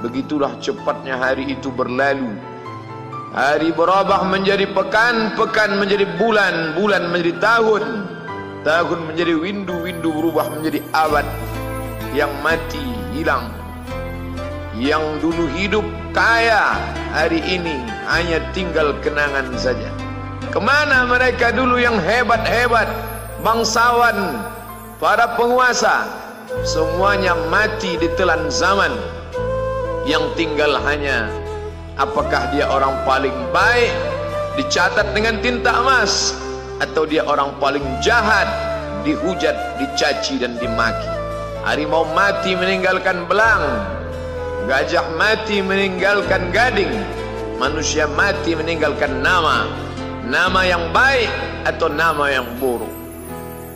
Begitulah cepatnya hari itu berlalu. Hari berubah menjadi pekan, pekan menjadi bulan, bulan menjadi tahun, tahun menjadi windu, windu berubah menjadi abad. Yang mati hilang, yang dulu hidup kaya, hari ini hanya tinggal kenangan saja. Kemana mereka dulu yang hebat-hebat, bangsawan, para penguasa? Semuanya mati ditelan zaman. Yang tinggal hanya apakah dia orang paling baik, dicatat dengan tinta emas, atau dia orang paling jahat, dihujat, dicaci dan dimaki. Harimau mati meninggalkan belang, gajah mati meninggalkan gading, manusia mati meninggalkan nama, nama yang baik atau nama yang buruk.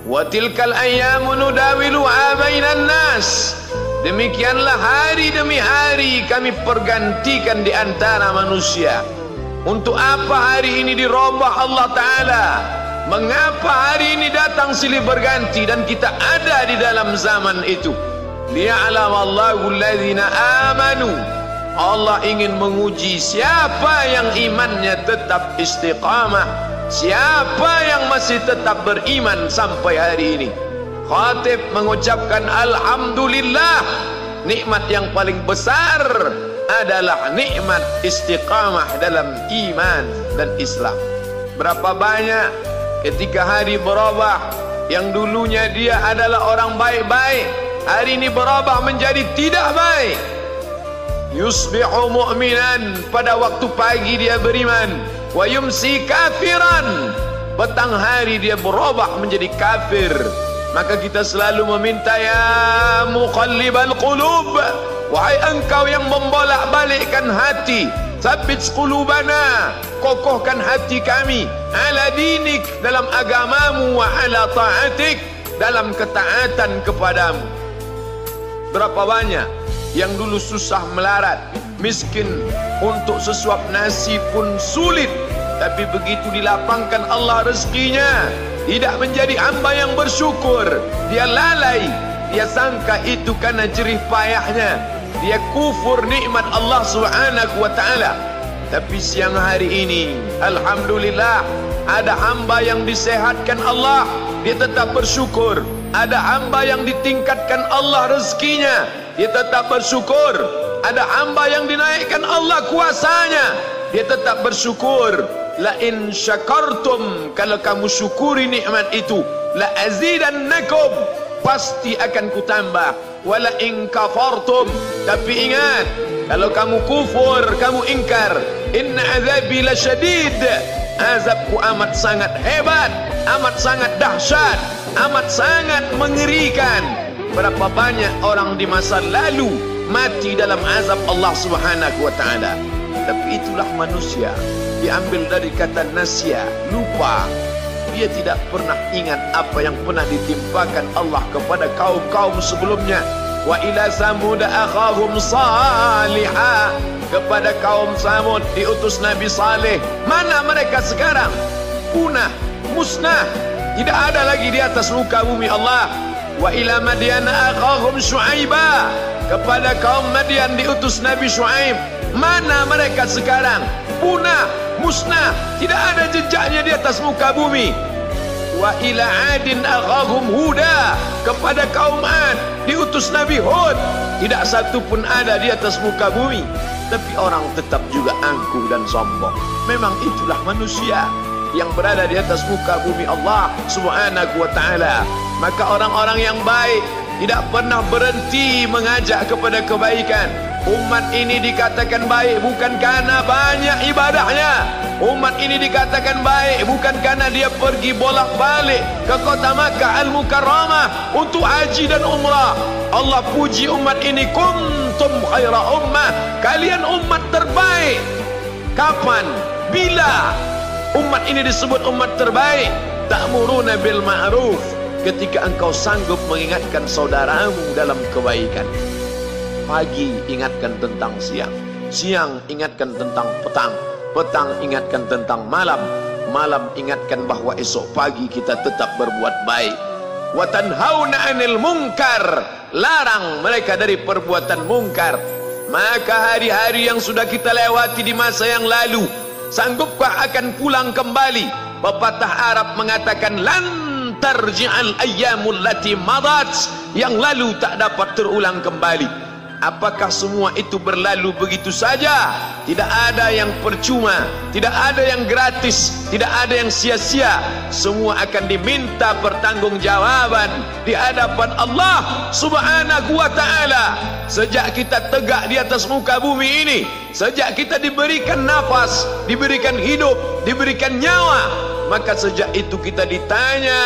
Wa tilkal ayyamu nudawiluha bainan nas. Demikianlah hari demi hari kami pergantikan di antara manusia. Untuk apa hari ini dirubah Allah Ta'ala? Mengapa hari ini datang silih berganti dan kita ada di dalam zaman itu? Liya'lamallahu alladhina amanu. Allah ingin menguji siapa yang imannya tetap istiqamah, siapa yang masih tetap beriman sampai hari ini. Khatib mengucapkan alhamdulillah, nikmat yang paling besar adalah nikmat istiqamah dalam iman dan Islam. Berapa banyak ketika hari berubah, yang dulunya dia adalah orang baik-baik, hari ini berubah menjadi tidak baik. Yusbihu mu'minan, pada waktu pagi dia beriman, wa yumsi kafiran, petang hari dia berubah menjadi kafir. Maka kita selalu meminta, ya muqallibal qulub, wahai engkau yang membolak-balikkan hati, tsabbit qulubana, kokohkan hati kami, ala dinik, dalam agamamu, wa ala ta'atik, dalam ketaatan kepadamu. Berapa banyak yang dulu susah melarat, miskin, untuk sesuap nasi pun sulit, tapi begitu dilapangkan Allah rezekinya, tidak menjadi hamba yang bersyukur. Dia lalai, dia sangka itu karena jerih payahnya, dia kufur nikmat Allah Subhanahu wa ta'ala. Tapi siang hari ini, alhamdulillah, ada hamba yang disehatkan Allah, dia tetap bersyukur. Ada hamba yang ditingkatkan Allah rezekinya, dia tetap bersyukur. Ada hamba yang dinaikkan Allah kuasanya, dia tetap bersyukur. La in syakartum, kalau kamu syukuri nikmat itu, la azidannakum, pasti akan kutambah. Wala in kafartum, tapi ingat, kalau kamu kufur, kamu ingkar, inna azabi lasyadid, azabku amat sangat hebat, amat sangat dahsyat, amat sangat mengerikan. Berapa banyak orang di masa lalu mati dalam azab Allah Subhanahu wa ta'ala. Tapi itulah manusia, diambil dari kata nasya, lupa. Dia tidak pernah ingat apa yang pernah ditimpakan Allah kepada kaum-kaum sebelumnya. Wa ila samud akhahum salihah, kepada kaum Samud diutus Nabi Saleh. Mana mereka sekarang? Punah, musnah, tidak ada lagi di atas muka bumi Allah. Wa ila madyana akhahum syu'aiba, kepada kaum Madian diutus Nabi Syuaib. Mana mereka sekarang? Punah, musnah, tidak ada jejaknya di atas muka bumi. Wa ila adin akhahum huda, kepada kaum Ad diutus Nabi Hud. Tidak satu pun ada di atas muka bumi. Tapi orang tetap juga angkuh dan sombong. Memang itulah manusia yang berada di atas muka bumi Allah Subhanahu wa ta'ala. Maka orang-orang yang baik tidak pernah berhenti mengajak kepada kebaikan. Umat ini dikatakan baik bukan karena banyak ibadahnya. Umat ini dikatakan baik bukan karena dia pergi bolak-balik ke kota Makkah Al-Mukarramah untuk haji dan umrah. Allah puji umat ini, kuntum khaira ummah, kalian umat terbaik. Kapan? Bila umat ini disebut umat terbaik? Ta'muruna bil ma'ruf, ketika engkau sanggup mengingatkan saudaramu dalam kebaikan. Pagi ingatkan tentang siang, siang ingatkan tentang petang, petang ingatkan tentang malam, malam ingatkan bahwa esok pagi kita tetap berbuat baik. Wa tanhauna 'anil munkar, larang mereka dari perbuatan mungkar. Maka hari-hari yang sudah kita lewati di masa yang lalu, sanggupkah akan pulang kembali? Pepatah Arab mengatakan lan tarji'al ayyamul lati madat, yang lalu tak dapat terulang kembali. Apakah semua itu berlalu begitu saja? Tidak ada yang percuma, tidak ada yang gratis, tidak ada yang sia-sia. Semua akan diminta pertanggungjawaban di hadapan Allah Subhanahu wa ta'ala. Sejak kita tegak di atas muka bumi ini, sejak kita diberikan nafas, diberikan hidup, diberikan nyawa, maka sejak itu kita ditanya,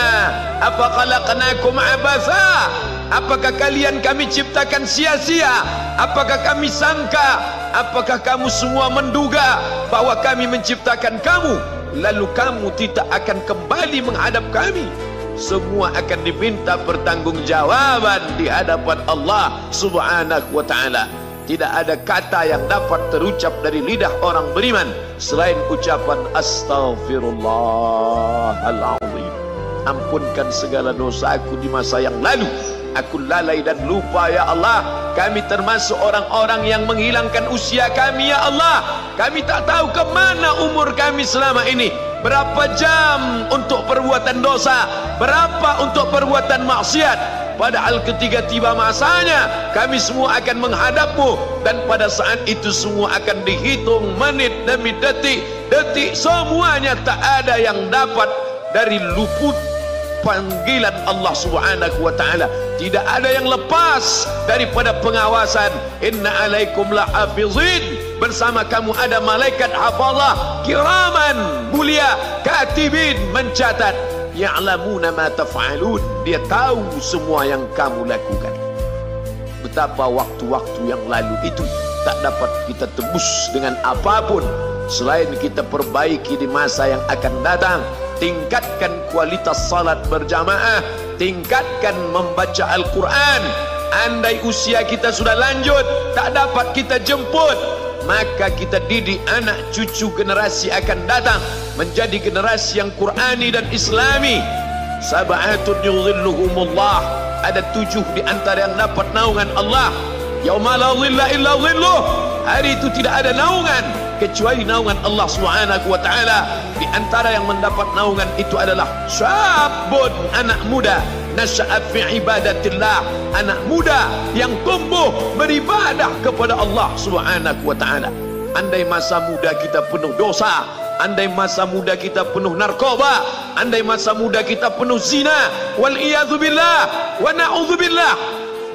apa khalaqnakum abatha? Apakah kalian kami ciptakan sia-sia? Apakah kami sangka? Apakah kamu semua menduga bahwa kami menciptakan kamu lalu kamu tidak akan kembali menghadap kami? Semua akan diminta pertanggungjawaban di hadapan Allah Subhanahu wa ta'ala. Tidak ada kata yang dapat terucap dari lidah orang beriman selain ucapan astaghfirullahaladzim. Ampunkan segala dosaku di masa yang lalu. Aku lalai dan lupa ya Allah. Kami termasuk orang-orang yang menghilangkan usia kami ya Allah. Kami tak tahu ke mana umur kami selama ini. Berapa jam untuk perbuatan dosa, berapa untuk perbuatan maksiat. Padahal ketika tiba masanya, kami semua akan menghadapmu, dan pada saat itu semua akan dihitung menit demi detik. Detik semuanya tak ada yang dapat dari luput panggilan Allah Subhanahu wa ta'ala. Tidak ada yang lepas daripada pengawasan. Inna alaikum lahafizin, bersama kamu ada malaikat hafazah kiraman mulia, katibin mencatat, ya'lamuna ma taf'alun, dia tahu semua yang kamu lakukan. Betapa waktu-waktu yang lalu itu tak dapat kita tebus dengan apapun selain kita perbaiki di masa yang akan datang. Tingkatkan kualitas salat berjamaah, tingkatkan membaca Al-Quran. Andai usia kita sudah lanjut, tak dapat kita jemput, maka kita didik anak cucu generasi akan datang menjadi generasi yang Qurani dan Islami. Sab'atun yudhilluhumullah, ada 7 di antara yang dapat naungan Allah. Yauma la dhilla illa dhilluh, hari itu tidak ada naungan kecuali naungan Allah Subhanahu wa ta'ala. Di antara yang mendapat naungan itu adalah syabun, anak muda, nasya'at fi ibadatillah, anak muda yang tumbuh beribadah kepada Allah Subhanahu wa ta'ala. Andai masa muda kita penuh dosa, andai masa muda kita penuh narkoba, andai masa muda kita penuh zina, wal iyadzubillah wa na'udzubillah,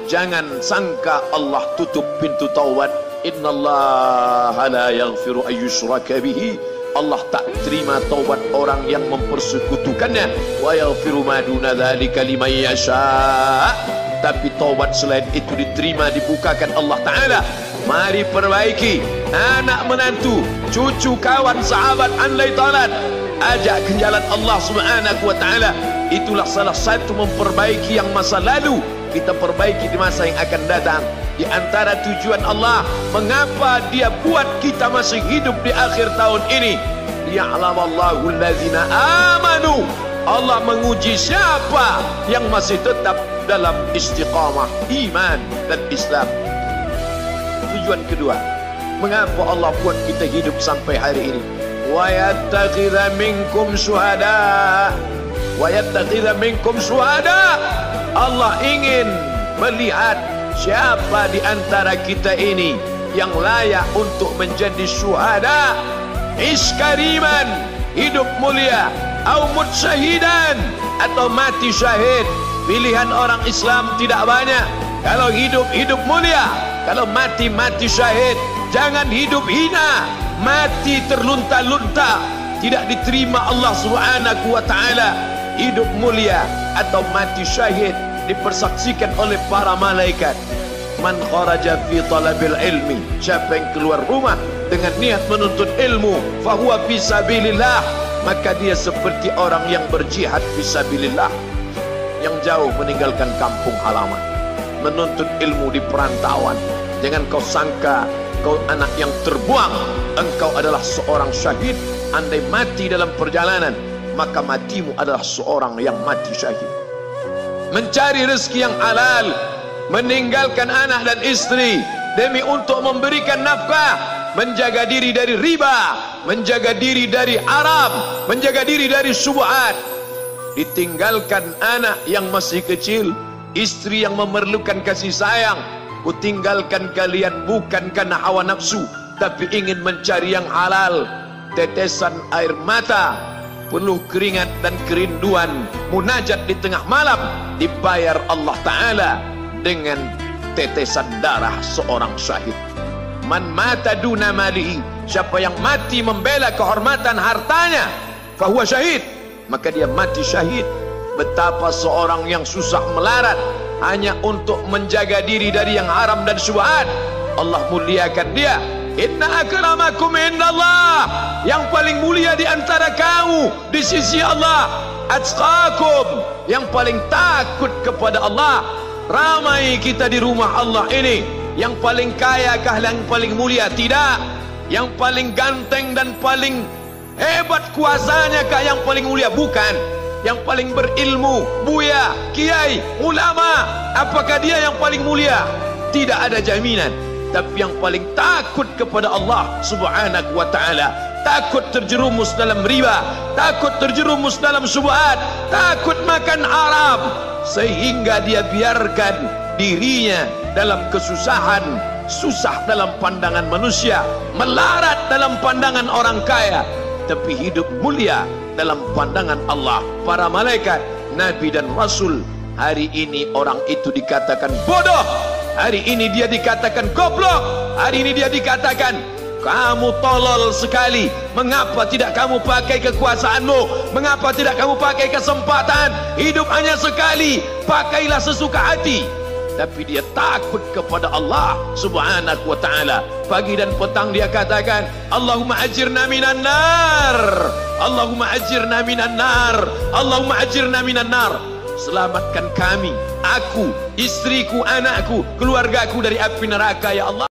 jangan sangka Allah tutup pintu taubat. Innallaha la yaghfiru ayyushraka bihi, Allah tak terima taubat orang yang mempersekutukannya. Wa yaghfiru ma duna dzalika liman yasha, tapi taubat selain itu diterima, dibukakan Allah Ta'ala. Mari perbaiki anak menantu, cucu, kawan, sahabat, andai talat, ajak ke jalan Allah Subhanahu wa ta'ala. Itulah salah satu memperbaiki yang masa lalu, kita perbaiki di masa yang akan datang. Di antara tujuan Allah mengapa dia buat kita masih hidup di akhir tahun ini, liya'lamallahu allazina amanu, Allah menguji siapa yang masih tetap dalam istiqamah iman dan Islam. Tujuan kedua, mengapa Allah buat kita hidup sampai hari ini? Wa yattakhidha minkum syuhada, wa yattakhidha minkum syuhada, Allah ingin melihat siapa di antara kita ini yang layak untuk menjadi syuhada. Iskariman, hidup mulia, au mutsyahidan, atau mati syahid. Pilihan orang Islam tidak banyak. Kalau hidup, hidup mulia. Kalau mati, mati syahid. Jangan hidup hina, mati terlunta-lunta, tidak diterima Allah Subhanahu wa ta'ala. Hidup mulia atau mati syahid dipersaksikan oleh para malaikat. Man kharaja fi talabil ilmi, siapa yang keluar rumah dengan niat menuntut ilmu, fahuwa fi sabilillah, maka dia seperti orang yang berjihad fi sabilillah, yang jauh meninggalkan kampung halaman, menuntut ilmu di perantauan. Jangan kau sangka kau anak yang terbuang, engkau adalah seorang syahid. Andai mati dalam perjalanan, maka matimu adalah seorang yang mati syahid. Mencari rezeki yang halal, meninggalkan anak dan istri, demi untuk memberikan nafkah, menjaga diri dari riba, menjaga diri dari haram, menjaga diri dari syubhat. Ditinggalkan anak yang masih kecil, istri yang memerlukan kasih sayang. Kutinggalkan kalian bukan karena hawa nafsu, tapi ingin mencari yang halal. Tetesan air mata, penuh keringat dan kerinduan, munajat di tengah malam, dibayar Allah Ta'ala dengan tetesan darah seorang syahid. Man mata duna malihi, siapa yang mati membela kehormatan hartanya, fahuwa syahid, maka dia mati syahid. Betapa seorang yang susah melarat hanya untuk menjaga diri dari yang haram dan syubhat, Allah muliakan dia. Inna akramakum indallah, yang paling mulia di antara kamu di sisi Allah, atqakum, yang paling takut kepada Allah. Ramai kita di rumah Allah ini, yang paling kaya kah yang paling mulia? Tidak. Yang paling ganteng dan paling hebat kuasanya kah yang paling mulia? Bukan. Yang paling berilmu, buya, kiai, ulama, apakah dia yang paling mulia? Tidak ada jaminan. Tapi yang paling takut kepada Allah Subhanahu wa ta'ala, takut terjerumus dalam riba, takut terjerumus dalam syubhat, takut makan haram, sehingga dia biarkan dirinya dalam kesusahan, susah dalam pandangan manusia, melarat dalam pandangan orang kaya, tapi hidup mulia dalam pandangan Allah, para malaikat, nabi dan rasul. Hari ini orang itu dikatakan bodoh, hari ini dia dikatakan goblok, hari ini dia dikatakan kamu tolol sekali. Mengapa tidak kamu pakai kekuasaanmu? Mengapa tidak kamu pakai kesempatan? Hidup hanya sekali, pakailah sesuka hati. Tapi dia takut kepada Allah Subhanahu wa ta'ala. Pagi dan petang dia katakan, Allahumma ajirna minan nar, Allahumma ajirna minan nar, Allahumma ajirna minan nar. Selamatkan kami, aku, istriku, anakku, keluargaku dari api neraka ya Allah.